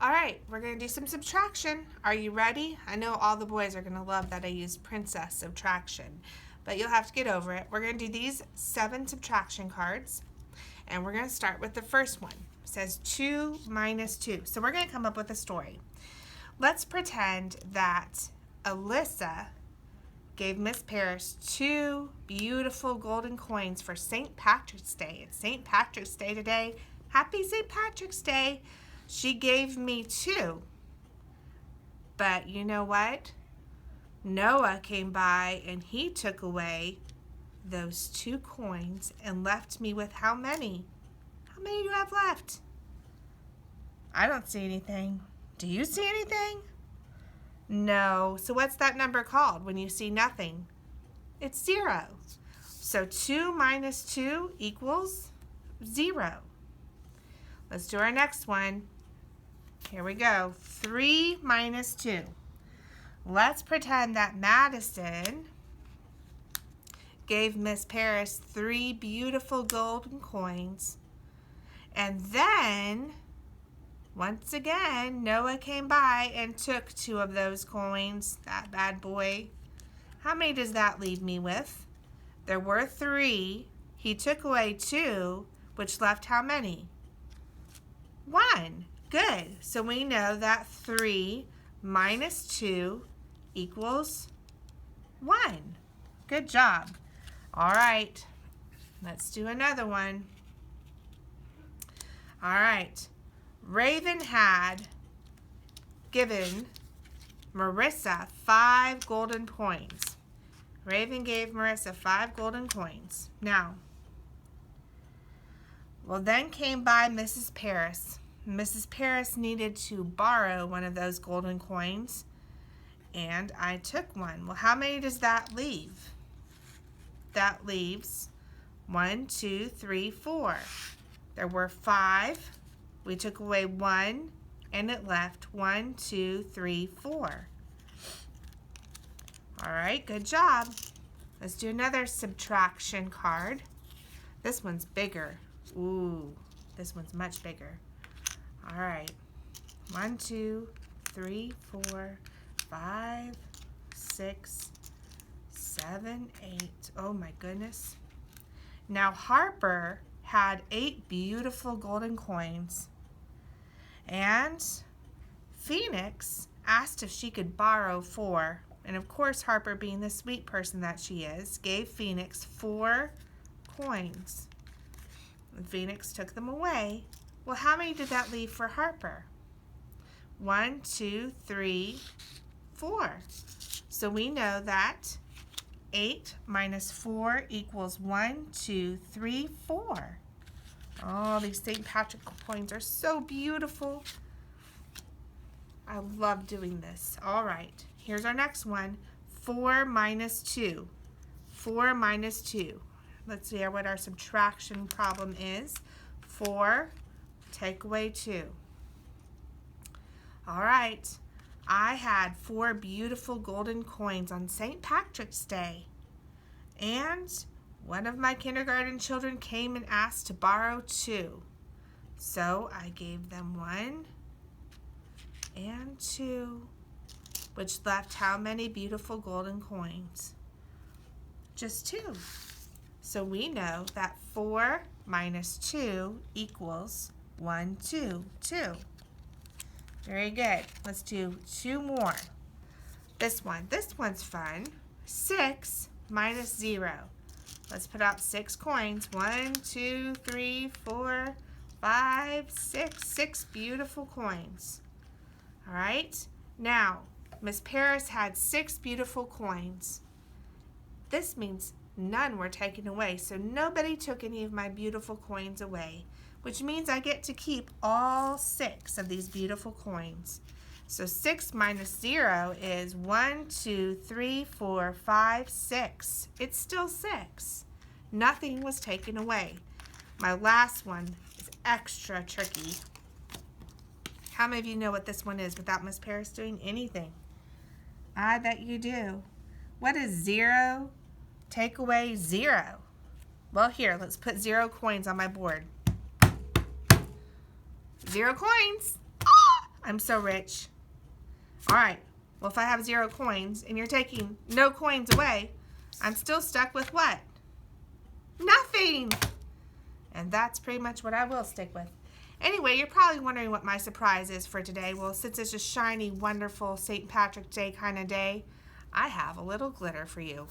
All right, we're going to do some subtraction. Are you ready? I know all the boys are going to love that I used princess subtraction, but you'll have to get over it. We're going to do these 7 subtraction cards, and we're going to start with the first one. It says 2 minus 2. So we're going to come up with a story. Let's pretend that Alyssa gave Miss Parris 2 beautiful golden coins for St. Patrick's Day. It's St. Patrick's Day today. Happy St. Patrick's Day. She gave me 2. But you know what? Noah came by and he took away those 2 coins and left me with how many? How many do you have left? I don't see anything. Do you see anything? No. So what's that number called when you see nothing? It's 0. So 2 minus 2 equals 0. Let's do our next one. Here we go. 3 minus 2. Let's pretend that Madison gave Miss Parris 3 beautiful golden coins. And then, once again, Noah came by and took 2 of those coins. That bad boy. How many does that leave me with? There were 3. He took away 2, which left how many? 1. Good. So we know that 3 minus 2 equals 1. Good job. All right. Let's do another one. All right. Raven had given Marissa 5 golden coins. Raven gave Marissa 5 golden coins. Now, well, then came by Mrs. Parris. Mrs. Parris needed to borrow one of those golden coins, and I took one. Well, how many does that leave? That leaves 1, 2, 3, 4. There were 5. We took away 1, and it left 1, 2, 3, 4. All right, good job. Let's do another subtraction card. This one's bigger. Ooh, this one's much bigger. All right, 1, 2, 3, 4, 5, 6, 7, 8. Oh my goodness. Now Harper had 8 beautiful golden coins, and Phoenix asked if she could borrow 4. And of course, Harper, being the sweet person that she is, gave Phoenix 4 coins. And Phoenix took them away. Well, how many did that leave for Harper? 1, 2, 3, 4. So we know that 8 minus 4 equals 1, 2, 3, 4. Oh, these St. Patrick coins are so beautiful. I love doing this. All right, here's our next one. 4 minus 2. 4 minus 2. Let's see what our subtraction problem is. 4, take away 2. All right, I had 4 beautiful golden coins on St. Patrick's Day, and one of my kindergarten children came and asked to borrow 2. So I gave them 1 and 2, which left how many beautiful golden coins? Just 2. So we know that 4 minus 2 equals 1, 2, 2. Very good. Let's do 2 more. This one's fun. 6 minus 0. Let's put out 6 coins. 1, 2, 3, 4, 5, 6. 6 beautiful coins. All right. Now, Miss Parris had 6 beautiful coins. This means none were taken away, so nobody took any of my beautiful coins away, which means I get to keep all 6 of these beautiful coins. So 6 minus 0 is 1, 2, 3, 4, 5, 6. It's still 6. Nothing was taken away. My last one is extra tricky. How many of you know what this one is without Miss Parris doing anything? I bet you do. What is 0 take away 0? Well, here, let's put 0 coins on my board. 0 coins. I'm so rich. All right. Well, if I have 0 coins and you're taking no coins away, I'm still stuck with what? Nothing. And that's pretty much what I will stick with. Anyway, you're probably wondering what my surprise is for today. Well, since it's a shiny, wonderful St. Patrick's Day kind of day, I have a little glitter for you.